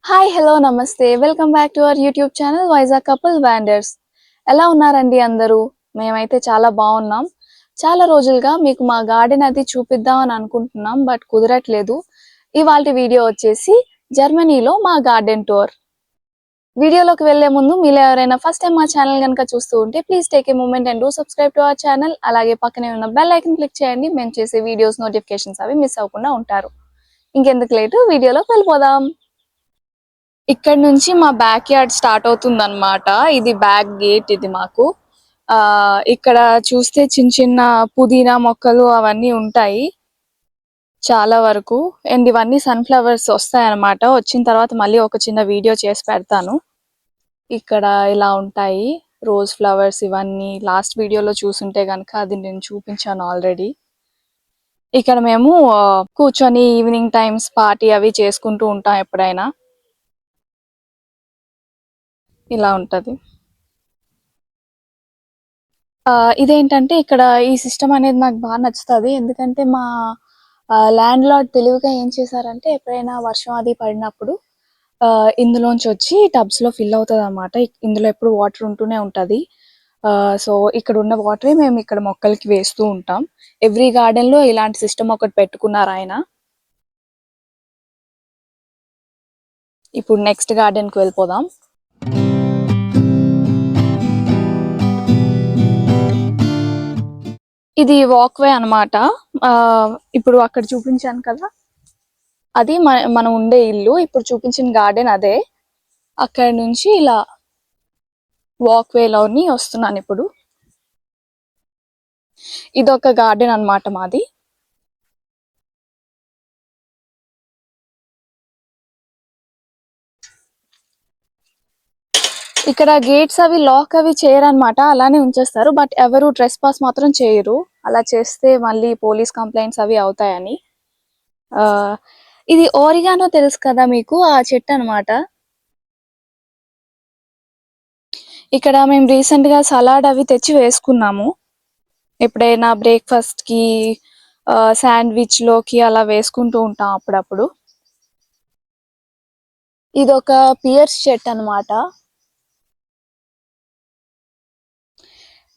Hi hello నమస్తే welcome back to our YouTube channel Vizag couple wanders. ఎలా ఉన్నారండి అందరూ? మేమైతే చాలా బాగున్నాం. చాలా రోజులుగా మీకు మా గార్డెన్ అది చూపిద్దాం అని అనుకుంటున్నాం, బట్ కుదరట్లేదు. ఇవాల్టి వీడియో వచ్చేసి జర్మనీలో మా గార్డెన్ టూర్. వీడియోలోకి వెళ్లే ముందు మీలో ఎవరైనా ఫస్ట్ టైం మా ఛానల్ కనుక చూస్తూ ఉంటే please take a moment and do subscribe to our channel. అలాగే పక్కనే ఉన్న బెల్ ఐకన్ క్లిక్ చేయండి. మేము చేసే వీడియోస్ నోటిఫికేషన్స్ అవి మిస్ అవ్వకుండా ఉంటారు. ఇంకెందుకు లేటు, వీడియోలోకి వెళ్ళిపోదాం. ఇక్కడ నుంచి మా బ్యాక్ యార్డ్ స్టార్ట్ అవుతుంది అనమాట. ఇది బ్యాక్ గేట్. ఇది మాకు ఇక్కడ చూస్తే చిన్న చిన్న పుదీనా మొక్కలు అవన్నీ ఉంటాయి చాలా వరకు. అండ్ ఇవన్నీ సన్ఫ్లవర్స్ వస్తాయి అనమాట. వచ్చిన తర్వాత మళ్ళీ ఒక చిన్న వీడియో చేసి పెడతాను. ఇక్కడ ఇలా ఉంటాయి రోజ్ ఫ్లవర్స్. ఇవన్నీ లాస్ట్ వీడియోలో చూసుంటే కనుక అది నేను చూపించాను ఆల్రెడీ. ఇక్కడ మేము కూర్చొని ఈవినింగ్ టైమ్స్ పార్టీ అవి చేసుకుంటూ ఉంటాం ఎప్పుడైనా. ఇలా ఉంటది. ఇదేంటంటే ఇక్కడ ఈ సిస్టమ్ అనేది నాకు బాగా నచ్చుతుంది. ఎందుకంటే మా ల్యాండ్ లార్డ్ తెలివిగా ఏం చేశారంటే ఎప్పుడైనా వర్షం అది పడినప్పుడు ఇందులోంచి వచ్చి టబ్స్ లో ఫిల్ అవుతుంది అనమాట. ఇందులో ఎప్పుడు వాటర్ ఉంటూనే ఉంటది. సో ఇక్కడ ఉన్న వాటరే మేము ఇక్కడ మొక్కలకి వేస్తూ ఉంటాం. ఎవ్రీ గార్డెన్ లో ఇలాంటి సిస్టమ్ ఒకటి పెట్టుకున్నారు ఆయన. ఇప్పుడు నెక్స్ట్ గార్డెన్ కి వెళ్ళిపోదాం. ఇది వాక్వే అనమాట. ఇప్పుడు అక్కడ చూపించాను కదా, అది మనం ఉండే ఇల్లు. ఇప్పుడు చూపించిన గార్డెన్ అదే. అక్కడ నుంచి ఇలా వాక్వే లోని వస్తున్నాను ఇప్పుడు. ఇదొక గార్డెన్ అన్నమాట మాది. ఇక్కడ గేట్స్ అవి లాక్ అవి చేయరనమాట, అలానే ఉంచేస్తారు. బట్ ఎవరు ట్రెస్ పాస్ మాత్రం చేయరు. అలా చేస్తే మళ్ళీ పోలీస్ కంప్లైంట్స్ అవి అవుతాయని. ఇది ఓరిగానో తెలుసు కదా మీకు, ఆ చెట్టు అనమాట. ఇక్కడ మేము రీసెంట్ గా సలాడ్ అవి తెచ్చి వేసుకున్నాము. ఎప్పుడైనా బ్రేక్ఫాస్ట్ కి శాండ్విచ్ లోకి అలా వేసుకుంటూ ఉంటాం అప్పుడప్పుడు. ఇది ఒక పియర్స్ చెట్టు అనమాట.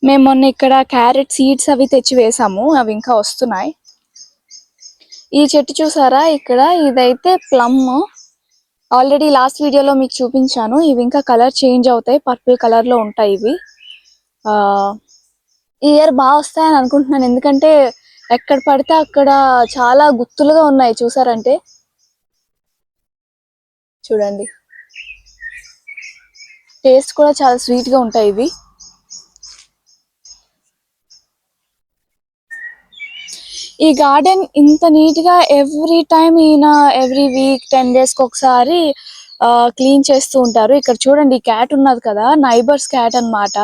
మేము మొన్న ఇక్కడ క్యారెట్ సీడ్స్ అవి తెచ్చి వేసాము, అవి ఇంకా వస్తున్నాయి. ఈ చెట్టు చూసారా ఇక్కడ, ఇదైతే ప్లమ్. ఆల్రెడీ లాస్ట్ వీడియోలో మీకు చూపించాను. ఇవి ఇంకా కలర్ చేంజ్ అవుతాయి, పర్పుల్ కలర్ లో ఉంటాయి ఇవి. ఈ ఇయర్ బాగా వస్తాయని అనుకుంటున్నాను, ఎందుకంటే ఎక్కడ పడితే అక్కడ చాలా గుత్తులుగా ఉన్నాయి. చూసారంటే చూడండి, టేస్ట్ కూడా చాలా స్వీట్ గా ఉంటాయి ఇవి. ఈ గార్డెన్ ఇంత నీట్ గా ఎవ్రీ టైం ఈయన ఎవ్రీ వీక్ 10 days కి ఒకసారి క్లీన్ చేస్తూ ఉంటారు. ఇక్కడ చూడండి, ఈ క్యాట్ ఉన్నది కదా, నైబర్స్ క్యాట్ అన్నమాట.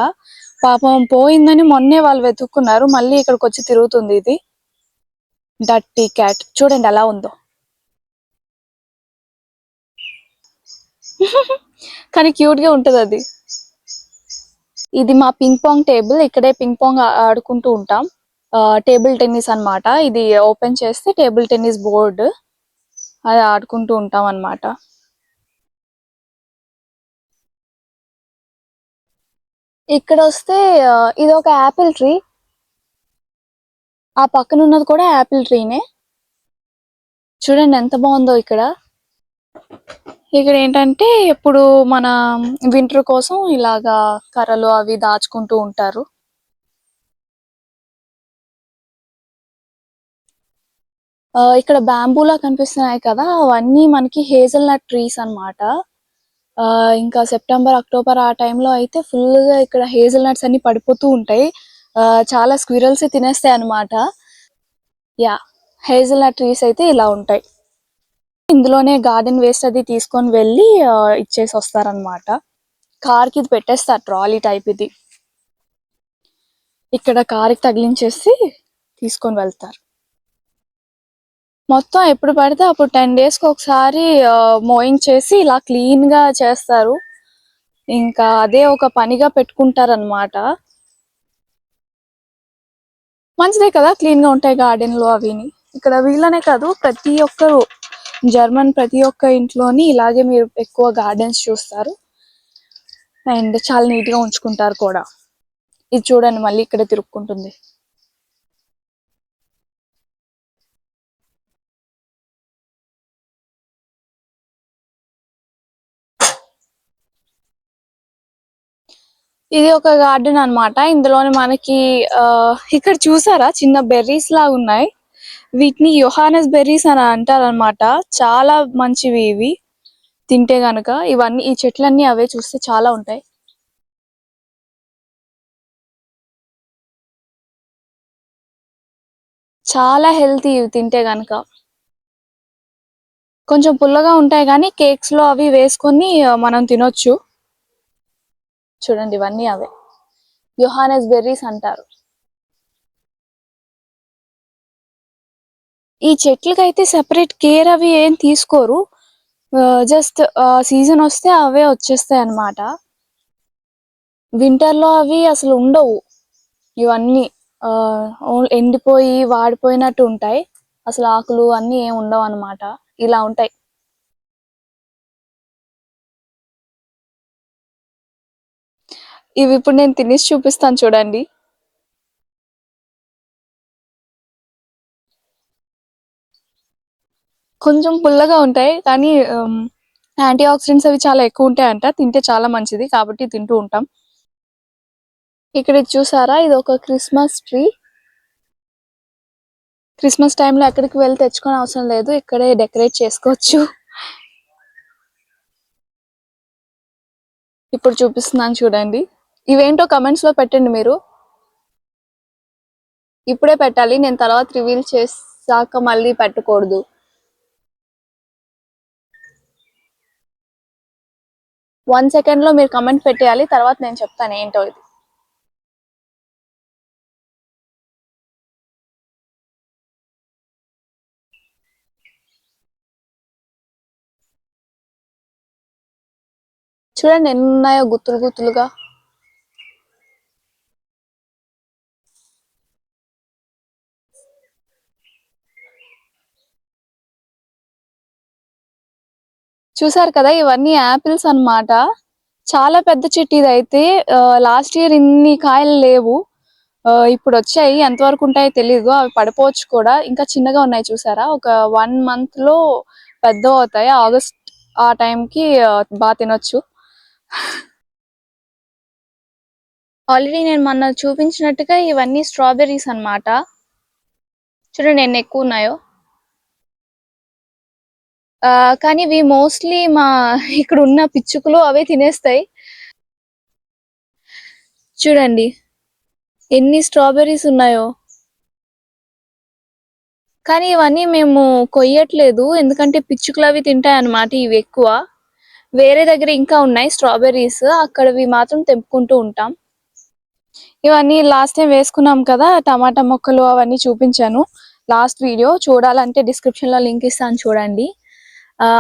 పాపం పోయిందని మొన్నే వాళ్ళు వెతుక్కున్నారు, మళ్ళీ ఇక్కడికి వచ్చి తిరుగుతుంది ఇది. డర్టీ క్యాట్ చూడండి ఎలా ఉందో. కానీ క్యూట్ గా ఉంటది అది. ఇది మా పింగ్ పాంగ్ టేబుల్. ఇక్కడే పింగ్ పాంగ్ ఆడుకుంటూ ఉంటాం. టేబుల్ టెన్నిస్ అన్నమాట. ఇది ఓపెన్ చేస్తే టేబుల్ టెన్నిస్ బోర్డ్, అది ఆడుకుంటూ ఉంటాం అన్నమాట. ఇక్కడ వస్తే ఇది ఒక యాపిల్ ట్రీ. ఆ పక్కన ఉన్నది కూడా యాపిల్ ట్రీనే. చూడండి ఎంత బాగుందో ఇక్కడ. ఇక్కడ ఏంటంటే ఇప్పుడు మన వింటర్ కోసం ఇలాగా కర్రలు అవి దాచుకుంటూ ఉంటారు. ఇక్కడ బ్యాంబూలా కనిపిస్తున్నాయి కదా, అవన్నీ మనకి హేజల్ నట్ ట్రీస్ అన్నమాట. ఇంకా సెప్టెంబర్ అక్టోబర్ ఆ టైంలో అయితే ఫుల్ గా ఇక్కడ హేజల్ నట్స్ అన్ని పడిపోతూ ఉంటాయి. చాలా స్క్విరల్స్ తినేస్తాయి అన్నమాట. యా, హేజల్ నట్ ట్రీస్ అయితే ఇలా ఉంటాయి. ఇందులోనే గార్డెన్ వేస్ట్ అది తీసుకొని వెళ్ళి ఇచ్చేసి వస్తారనమాట. కార్ కి ఇది పెట్టేస్తారు, ట్రాలీ టైప్ ఇది. ఇక్కడ కార్ కి తగిలించేసి తీసుకొని వెళ్తారు. మొత్తం ఎప్పుడు పడితే అప్పుడు 10 days కి ఒకసారి మోయింగ్ చేసి ఇలా క్లీన్ గా చేస్తారు. ఇంకా అదే ఒక పనిగా పెట్టుకుంటారనమాట. మంచిదే కదా, క్లీన్ గా ఉంటాయి గార్డెన్ లో అవిని. ఇక్కడ వీళ్ళనే కాదు, ప్రతి ఒక్కరు జర్మన్ ప్రతి ఒక్క ఇంట్లోని ఇలాగే మీరు ఎక్కువ గార్డెన్స్ చూస్తారు అండ్ చాలా నీట్ గా ఉంచుకుంటారు కూడా. ఇది చూడండి మళ్ళీ ఇక్కడ తిరుక్కుంటుంది. ఇది ఒక గార్డెన్ అన్నమాట. ఇందులోని మనకి ఇక్కడ చూసారా చిన్న బెర్రీస్ లాగా ఉన్నాయి. వీటిని యోహానస్ బెర్రీస్ అని అంటారు అనమాట. చాలా మంచివి ఇవి తింటే గనుక. ఇవన్నీ ఈ చెట్లన్నీ అవే, చూస్తే చాలా ఉంటాయి. చాలా హెల్తీ ఇవి తింటే గనుక. కొంచెం పుల్లగా ఉంటాయి కానీ కేక్స్ లో అవి వేసుకొని మనం తినొచ్చు. చూడండి ఇవన్నీ అవే యోహానస్ బెర్రీస్ అంటారు. ఈ చెట్లకైతే సెపరేట్ కేర్ అవి ఏం తీసుకోరు. జస్ట్ సీజన్ వస్తే అవే వచ్చేస్తాయి అన్నమాట. వింటర్ లో అవి అసలు ఉండవు. ఇవన్నీ ఎండిపోయి వాడిపోయినట్టు ఉంటాయి. అసలు ఆకులు అన్ని ఏం ఉండవు అన్నమాట. ఇలా ఉంటాయి. ఇవి ఇప్పుడు నేను తినేసి చూపిస్తాను చూడండి. కొంచెం పుల్లగా ఉంటాయి కానీ యాంటీ ఆక్సిడెంట్స్ అవి చాలా ఎక్కువ ఉంటాయంట. తింటే చాలా మంచిది కాబట్టి తింటూ ఉంటాం. ఇక్కడ ఇది చూసారా, ఇది ఒక క్రిస్మస్ ట్రీ. క్రిస్మస్ టైంలో ఎక్కడికి వెళ్ళి తెచ్చుకోని అవసరం లేదు, ఇక్కడే డెకరేట్ చేసుకోవచ్చు. ఇప్పుడు చూపిస్తున్నాను చూడండి. ఇవేంటో కమెంట్స్ లో పెట్టండి మీరు. ఇప్పుడే పెట్టాలి, నేను తర్వాత రివీల్ చేసాక మళ్ళీ పెట్టకూడదు. 1 సెకండ్ లో మీరు కమెంట్ పెట్టేయాలి, తర్వాత నేను చెప్తాను ఏంటో ఇది. చూడండి ఎన్ని ఉన్నాయో గుత్తులు గుత్తులుగా. చూసారు కదా, ఇవన్నీ యాపిల్స్ అన్నమాట. చాలా పెద్ద చెట్టు ఇది అయితే. లాస్ట్ ఇయర్ ఇన్ని కాయలు లేవు, ఇప్పుడు వచ్చాయి. ఎంతవరకు ఉంటాయో తెలీదు, అవి పడిపోవచ్చు కూడా. ఇంకా చిన్నగా ఉన్నాయి చూసారా, ఒక 1 మంత్ లో పెద్ద అవుతాయి. ఆగస్ట్ ఆ టైంకి బాగా తినొచ్చు. ఆల్రెడీ నేను మొన్న చూపించినట్టుగా ఇవన్నీ స్ట్రాబెర్రీస్ అన్నమాట. చూడండి ఎన్ని ఎక్కువ ఉన్నాయో. కానీ ఇవి మోస్ట్లీ మా ఇక్కడ ఉన్న పిచ్చుకలు అవే తినేస్తాయి. చూడండి ఎన్ని స్ట్రాబెర్రీస్ ఉన్నాయో. కానీ ఇవన్నీ మేము కొయ్యట్లేదు, ఎందుకంటే పిచ్చుకలు అవి తింటాయి అన్నమాట ఇవి ఎక్కువ. వేరే దగ్గర ఇంకా ఉన్నాయి స్ట్రాబెర్రీస్, అక్కడవి మాత్రం తెంపుకుంటూ ఉంటాం. ఇవన్నీ లాస్ట్ టైం వేసుకున్నాం కదా, టమాటా మొక్కలు అవన్నీ చూపించాను లాస్ట్ వీడియో. చూడాలంటే డిస్క్రిప్షన్ లో లింక్ ఇస్తాను చూడండి.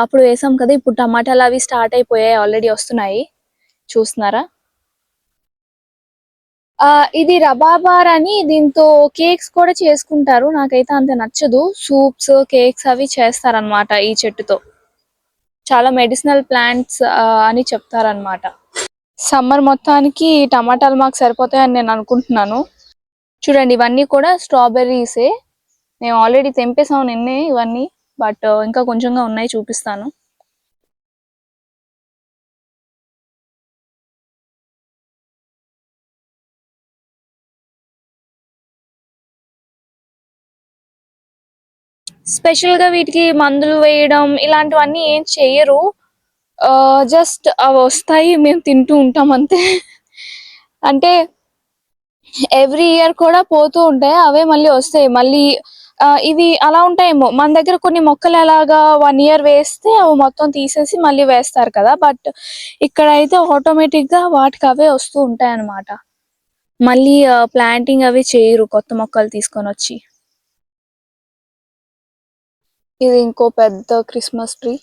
అప్పుడు వేసాం కదా. ఇప్పుడు టమాటాలు అవి స్టార్ట్ అయిపోయాయి, ఆల్రెడీ వస్తున్నాయి. చూస్తున్నారా. ఇది రబాబార్ అని, దీంతో కేక్స్ కూడా చేసుకుంటారు. నాకైతే అంత నచ్చదు. సూప్స్ కేక్స్ అవి చేస్తారనమాట ఈ చెట్టుతో. చాలా మెడిసినల్ ప్లాంట్స్ అని చెప్తారనమాట. సమ్మర్ మొత్తానికి టమాటాలు మాకు సరిపోతాయని నేను అనుకుంటున్నాను. చూడండి ఇవన్నీ కూడా స్ట్రాబెర్రీసే. మేము ఆల్రెడీ తెంపేసాం నిన్నే ఇవన్నీ, బట్ ఇంకా కొంచెంగా ఉన్నాయి, చూపిస్తాను. స్పెషల్ గా వీటికి మందులు వేయడం ఇలాంటివన్నీ ఏం చెయ్యరు. జస్ట్ అవి వస్తాయి, మేము తింటూ ఉంటాం అంతే. అంటే ఎవ్రీ ఇయర్ కూడా పోతూ ఉంటాయి, అవే మళ్ళీ వస్తాయి మళ్ళీ. ఇవి అలా ఉంటాయేమో, మన దగ్గర కొన్ని మొక్కలు ఎలాగా 1 ఇయర్ వేస్తే అవి మొత్తం తీసేసి మళ్ళీ వేస్తారు కదా, బట్ ఇక్కడ అయితే ఆటోమేటిక్ గా వాటికి అవే వస్తూ ఉంటాయి అన్నమాట. మళ్ళీ ప్లాంటింగ్ అవి చేయరు కొత్త మొక్కలు తీసుకొని వచ్చి. ఇది ఇంకో పెద్ద క్రిస్మస్ ట్రీ.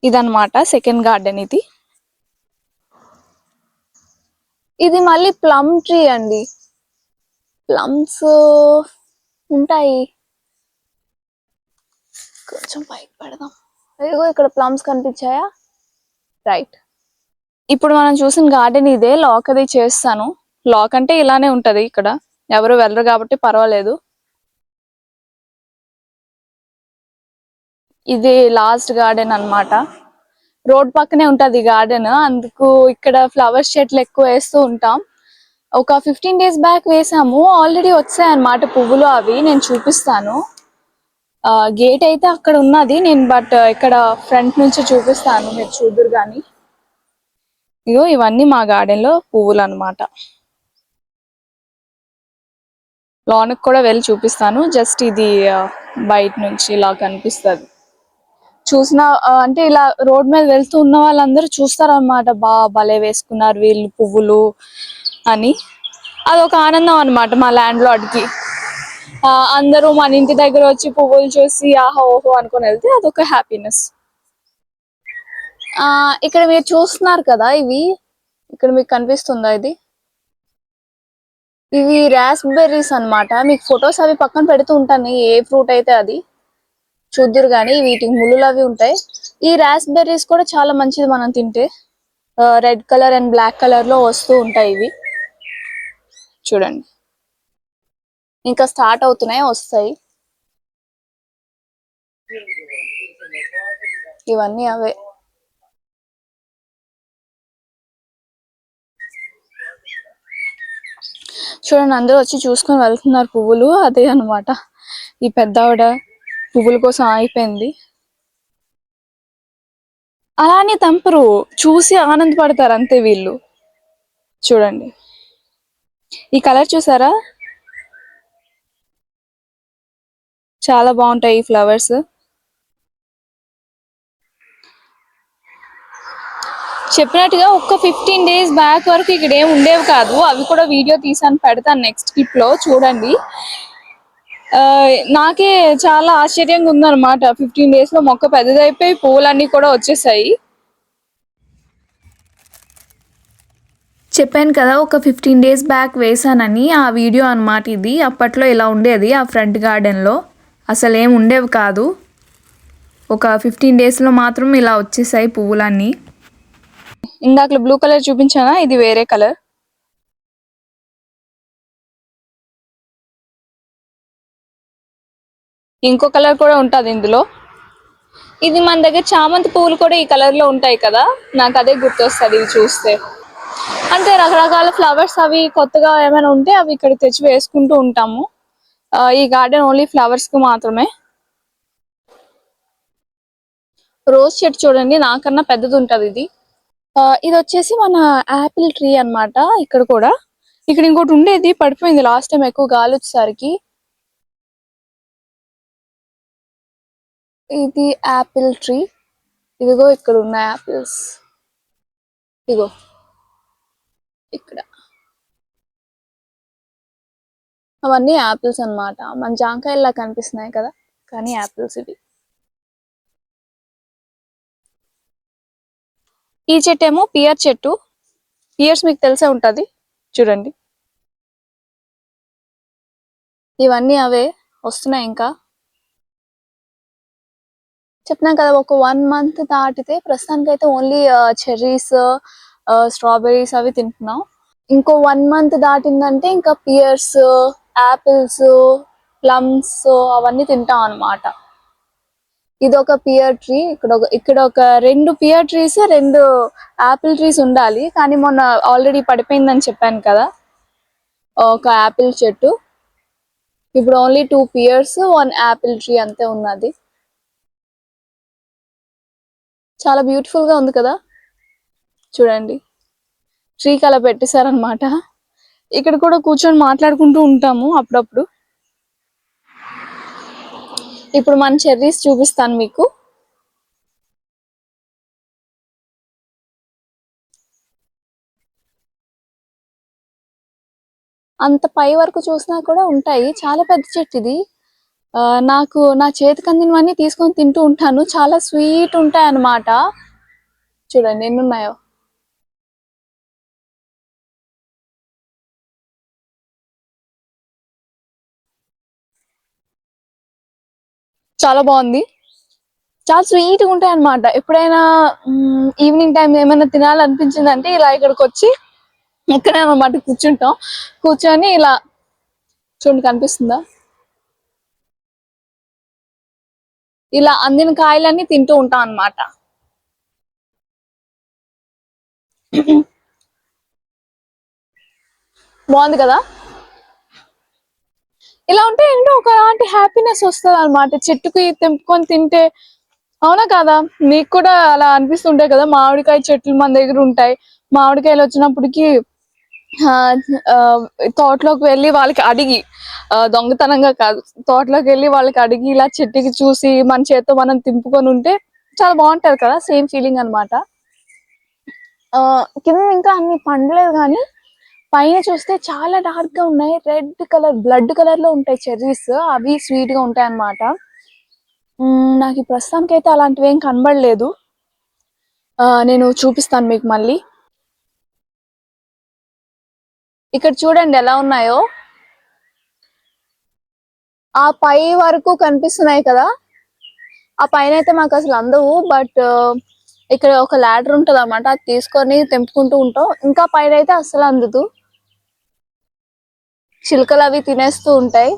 ఇదన్నమాట సెకండ్ గార్డెన్ ఇది. ఇది మళ్ళీ ప్లమ్ ట్రీ అండి. ప్లమ్స్ ఉంటాయి. కొంచెం పైకి పెడదాం. ఇదిగో ఇక్కడ ప్లమ్స్ కనిపించాయా? రైట్. ఇప్పుడు మనం చూసిన గార్డెన్ ఇదే. లాక్ అది చేస్తాను. లాక్ అంటే ఇలానే ఉంటది, ఇక్కడ ఎవరు వెళ్ళరు కాబట్టి పర్వాలేదు. ఇది లాస్ట్ గార్డెన్ అన్నమాట. రోడ్ పక్కనే ఉంటది గార్డెన్, అందుకు ఇక్కడ ఫ్లవర్స్ చెట్లు ఎక్కువ వేస్తూ ఉంటాం. ఒక 15 days బ్యాక్ వేసాము, ఆల్రెడీ వచ్చాయి అన్నమాట పువ్వులు. అవి నేను చూపిస్తాను. గేట్ అయితే అక్కడ ఉన్నది నేను, బట్ ఇక్కడ ఫ్రంట్ నుంచి చూపిస్తాను, మీరు చూదురు గాని. ఇగో ఇవన్నీ మా గార్డెన్ లో పువ్వులు అన్నమాట. లోనికి కూడా వెళ్ళి చూపిస్తాను. జస్ట్ ఇది బయట నుంచి ఇలా కనిపిస్తుంది. చూసిన అంటే ఇలా రోడ్ మీద వెళ్తూ ఉన్న వాళ్ళందరూ చూస్తారన్నమాట, భలే వేసుకున్నారు వీళ్ళు పువ్వులు అని. అదొక ఆనందం అన్నమాట మా ల్యాండ్ లార్డ్ కి. అందరూ మన ఇంటి దగ్గర వచ్చి పువ్వులు చూసి ఆహా ఓహో అనుకుని వెళ్తే అదొక హ్యాపీనెస్. ఇక్కడ మీరు చూస్తున్నారు కదా, ఇవి ఇక్కడ మీకు కనిపిస్తుందా? ఇవి రాస్బెర్రీస్ అన్నమాట. మీకు ఫొటోస్ అవి పక్కన పెడుతూ ఉంటాను, ఏ ఫ్రూట్ అయితే అది చూద్దురు గానీ. వీటికి ముళ్ళులు అవి ఉంటాయి. ఈ రాస్బెర్రీస్ కూడా చాలా మంచిది మనం తింటే. Red colour and black colour లో వస్తూ ఉంటాయి ఇవి. చూడండి, ఇంకా స్టార్ట్ అవుతున్నాయి, వస్తాయి. ఇవన్నీ అవే. చూడండి, అందరూ వచ్చి చూసుకొని వెళ్తున్నారు పువ్వులు. అదే అన్నమాట, ఈ పెద్ద ఆవిడ పువ్వుల కోసం ఆగిపోయింది. అలానే తంపరు, చూసి ఆనందపడతారు అంతే వీళ్ళు. చూడండి, ఈ కలర్ చూసారా? చాలా బాగుంటాయి ఈ ఫ్లవర్స్. చెప్పినట్టుగా ఒక 15 days బ్యాక్ వరకు ఇక్కడ ఏమి ఉండేవి కాదు. అవి కూడా వీడియో తీసాను, పెడతాను నెక్స్ట్ క్లిప్ లో, చూడండి. నాకే చాలా ఆశ్చర్యంగా ఉందన్నమాట. 15 days లో మొక్క పెద్దదైపోయి పువ్వులన్నీ కూడా వచ్చేసాయి. చెప్పాను కదా, ఒక 15 days బ్యాక్ వేసానని. ఆ వీడియో అన్నమాట ఇది. అప్పట్లో ఇలా ఉండేది ఆ ఫ్రంట్ గార్డెన్లో, అసలు ఏం ఉండేవి కాదు. ఒక 15 days లో మాత్రం ఇలా వచ్చేసాయి పువ్వులన్నీ. ఇందాక బ్లూ కలర్ చూపించానా, ఇది వేరే కలర్. ఇంకో కలర్ కూడా ఉంటుంది ఇందులో. ఇది మన దగ్గర చామంతి పువ్వులు కూడా ఈ కలర్ లో ఉంటాయి కదా, నాకు అదే గుర్తొస్తుంది ఇవి చూస్తే. అంతే, రకరకాల ఫ్లవర్స్ అవి కొత్తగా ఏమైనా ఉంటే అవి ఇక్కడ తెచ్చి వేసుకుంటూ ఉంటాము. ఈ గార్డెన్ ఓన్లీ ఫ్లవర్స్ కు మాత్రమే. రోజ్ చెట్టు చూడండి, నాకన్నా పెద్దది ఉంటది ఇది. ఇది వచ్చేసి మన యాపిల్ ట్రీ అన్నమాట. ఇక్కడ కూడా, ఇక్కడ ఇంకోటి ఉండేది పడిపోయింది లాస్ట్ టైం ఎక్కువ గాలి వచ్చేసరికి. ఇది యాపిల్ ట్రీ. ఇదిగో ఇక్కడ ఉన్న యాపిల్స్, ఇదిగో ఇక్కడ అవన్నీ యాపిల్స్ అన్నమాట. మన జాంకాయల్లా కనిపిస్తున్నాయి కదా, కానీ యాపిల్స్ ఇవి. ఈ చెట్టు ఏమో పియర్ చెట్టు. పియర్స్ మీకు తెలిసే ఉంటది, చూడండి. ఇవన్నీ అవే వస్తున్నాయి. ఇంకా చెప్పినాం కదా, ఒక 1 month దాటితే ప్రస్తుతానికి అయితే ఓన్లీ చెర్రీస్, స్ట్రాబెర్రీస్ అవి తింటున్నాం. ఇంకో 1 month దాటిందంటే ఇంకా పియర్స్, యాపిల్స్, ప్లమ్స్ అవన్నీ తింటాం అన్నమాట. ఇది ఒక పియర్ ట్రీ. ఇక్కడ ఒక 2 పియర్ ట్రీస్, 2 యాపిల్ ట్రీస్ ఉండాలి, కానీ మొన్న ఆల్రెడీ పడిపోయిందని చెప్పాను కదా ఒక యాపిల్ చెట్టు. ఇప్పుడు ఓన్లీ 2 పియర్స్, 1 యాపిల్ ట్రీ అంతే ఉన్నది. చాలా బ్యూటిఫుల్ గా ఉంది కదా, చూడండి. ట్రీకి అలా పెట్టేశారనమాట. ఇక్కడ కూడా కూర్చొని మాట్లాడుకుంటూ ఉంటాము అప్పుడప్పుడు. ఇప్పుడు మన చెర్రీస్ చూపిస్తాను మీకు. అంత పై వరకు చూసినా కూడా ఉంటాయి, చాలా పెద్ద చెట్టు ఇది. నాకు నా చేతికి అందినవన్నీ తీసుకొని తింటూ ఉంటాను, చాలా స్వీట్ ఉంటాయి అన్నమాట. చూడండి ఎన్ని ఉన్నాయో. చాలా బాగుంది. చాలా స్వీట్ గా ఉంటాయి అన్నమాట. ఎప్పుడైనా ఈవినింగ్ టైం ఏమైనా తినాలనిపించిందంటే ఇలా ఇక్కడికి వచ్చి ఇక్కడే అన్నమాట కూర్చుంటాం. కూర్చొని ఇలా చూడండి కనిపిస్తుందా, ఇలా అందిన కాయలన్నీ తింటూ ఉంటాం అన్నమాట. బాగుంది కదా. ఇలా ఉంటే ఏంటో ఒకలాంటి హ్యాపీనెస్ వస్తుంది అనమాట, చెట్టుకి తెంపుకొని తింటే. అవునా కదా, మీకు కూడా అలా అనిపిస్తుంటాయి కదా. మామిడికాయ చెట్లు మన దగ్గర ఉంటాయి. మామిడికాయలు వచ్చినప్పటికి ఆ, ఆ, తోటలోకి వెళ్ళి వాళ్ళకి అడిగి, దొంగతనంగా కాదు, తోటలోకి వెళ్ళి వాళ్ళకి అడిగి ఇలా చెట్టుకి చూసి మన చేత్తో మనం తింపుకొని ఉంటే చాలా బాగుంటది కదా, సేమ్ ఫీలింగ్ అనమాట. కింద ఇంకా అన్ని పండలేదు కానీ పైన చూస్తే చాలా డార్క్ గా ఉన్నాయి. రెడ్ కలర్, బ్లడ్ కలర్ లో ఉంటాయి చెర్రీస్. అవి స్వీట్ గా ఉంటాయి అన్నమాట. నాకు ఈ ప్రస్తుతానికి అయితే అలాంటివి ఏం కనబడలేదు. నేను చూపిస్తాను మీకు మళ్ళీ. ఇక్కడ చూడండి ఎలా ఉన్నాయో. ఆ పై వరకు కనిపిస్తున్నాయి కదా, ఆ పైన అయితే మాకు అసలు అందవు. బట్ ఇక్కడ ఒక ల్యాడర్ ఉంటది అన్నమాట, అది తీసుకొని తెంపుకుంటూ ఉంటాం. ఇంకా పైన అయితే అస్సలు అందదు, చిలుకలు అవి తినేస్తూ ఉంటాయి.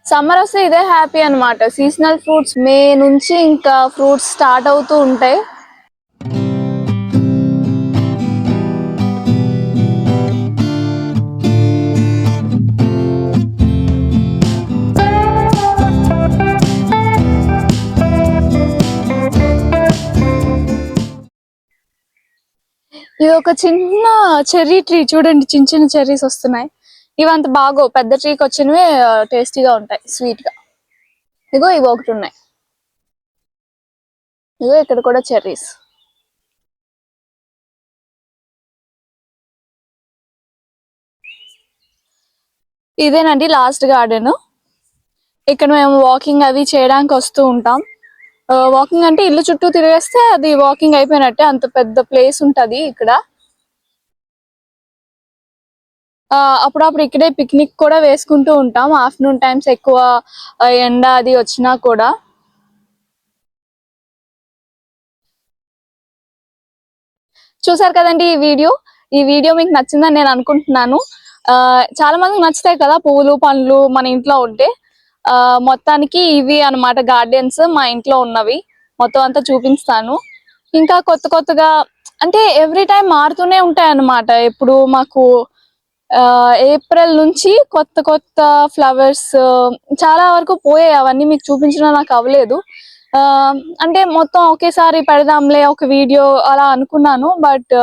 సమ్మర్ వస్తే ఇదే హ్యాపీ అన్నమాట. సీజనల్ ఫ్రూట్స్ మే నుంచి ఇంకా ఫ్రూట్స్ స్టార్ట్ అవుతూ ఉంటాయి. ఇది ఒక చిన్న చెర్రీ ట్రీ చూడండి, చిన్న చిన్న చెర్రీస్ వస్తున్నాయి. ఇవంత బాగో, పెద్ద ట్రీకి వచ్చినవే టేస్టీగా ఉంటాయి, స్వీట్ గా. ఇగో ఇవి ఒకటి ఉన్నాయి, ఇగో ఇక్కడ కూడా చెర్రీస్. ఇదేనండి లాస్ట్ గార్డెన్. ఇక్కడ మేము వాకింగ్ అవి చేయడానికి వస్తూ ఉంటాం. వాకింగ్ అంటే ఇల్లు చుట్టూ తిరిగేస్తే అది వాకింగ్ అయిపోయినట్టే, అంత పెద్ద ప్లేస్ ఉంటది ఇక్కడ. అప్పుడప్పుడు ఇక్కడే పిక్నిక్ కూడా వేసుకుంటూ ఉంటాం, ఆఫ్టర్నూన్ టైమ్స్ ఎక్కువ ఎండ అది వచ్చినా కూడా. చూసారు కదండి ఈ వీడియో మీకు నచ్చిందని నేను అనుకుంటున్నాను. చాలా మందికి నచ్చుతాయి కదా పువ్వులు పండ్లు మన ఇంట్లో ఉంటే. మొత్తానికి ఇవి అన్నమాట గార్డెన్స్ మా ఇంట్లో ఉన్నవి. మొత్తం అంతా చూపిస్తాను. ఇంకా కొత్త కొత్తగా అంటే ఎవ్రీ టైం మారుతూనే ఉంటాయి అన్నమాట. ఇప్పుడు మాకు ఏప్రిల్ నుంచి కొత్త కొత్త ఫ్లవర్స్ చాలా వరకు పోయాయి, అవన్నీ మీకు చూపించడం నాకు అవ్వలేదు. ఆ అంటే మొత్తం ఒకేసారి పెడదాంలే ఒక వీడియో అలా అనుకున్నాను. బట్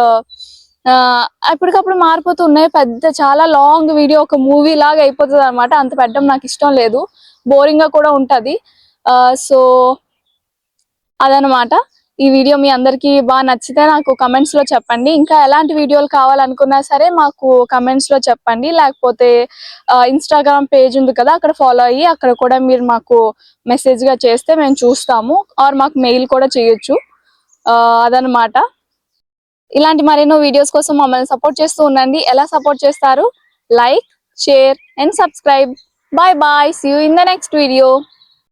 ఎప్పటికప్పుడు మారిపోతున్నాయి. పెద్ద చాలా లాంగ్ వీడియో, ఒక మూవీ లాగా అయిపోతుంది అనమాట. అంత పెట్టడం నాకు ఇష్టం లేదు, బోరింగ్ గా కూడా ఉంటది. సో అదనమాట. ఈ వీడియో మీ అందరికి బాగా నచ్చితే నాకు కమెంట్స్ లో చెప్పండి. ఇంకా ఎలాంటి వీడియోలు కావాలనుకున్నా సరే మాకు కమెంట్స్ లో చెప్పండి. లేకపోతే ఇన్స్టాగ్రామ్ పేజ్ ఉంది కదా, అక్కడ ఫాలో అయ్యి అక్కడ కూడా మీరు మాకు మెసేజ్ గా చేస్తే మేము చూస్తాము. ఆర్ మాకు మెయిల్ కూడా చేయొచ్చు. అదనమాట. ఇలాంటి మరెన్నో వీడియోస్ కోసం మమ్మల్ని సపోర్ట్ చేస్తూ ఉండండి. ఎలా సపోర్ట్ చేస్తారు? Like, share and subscribe. Bye bye, see you in the next video.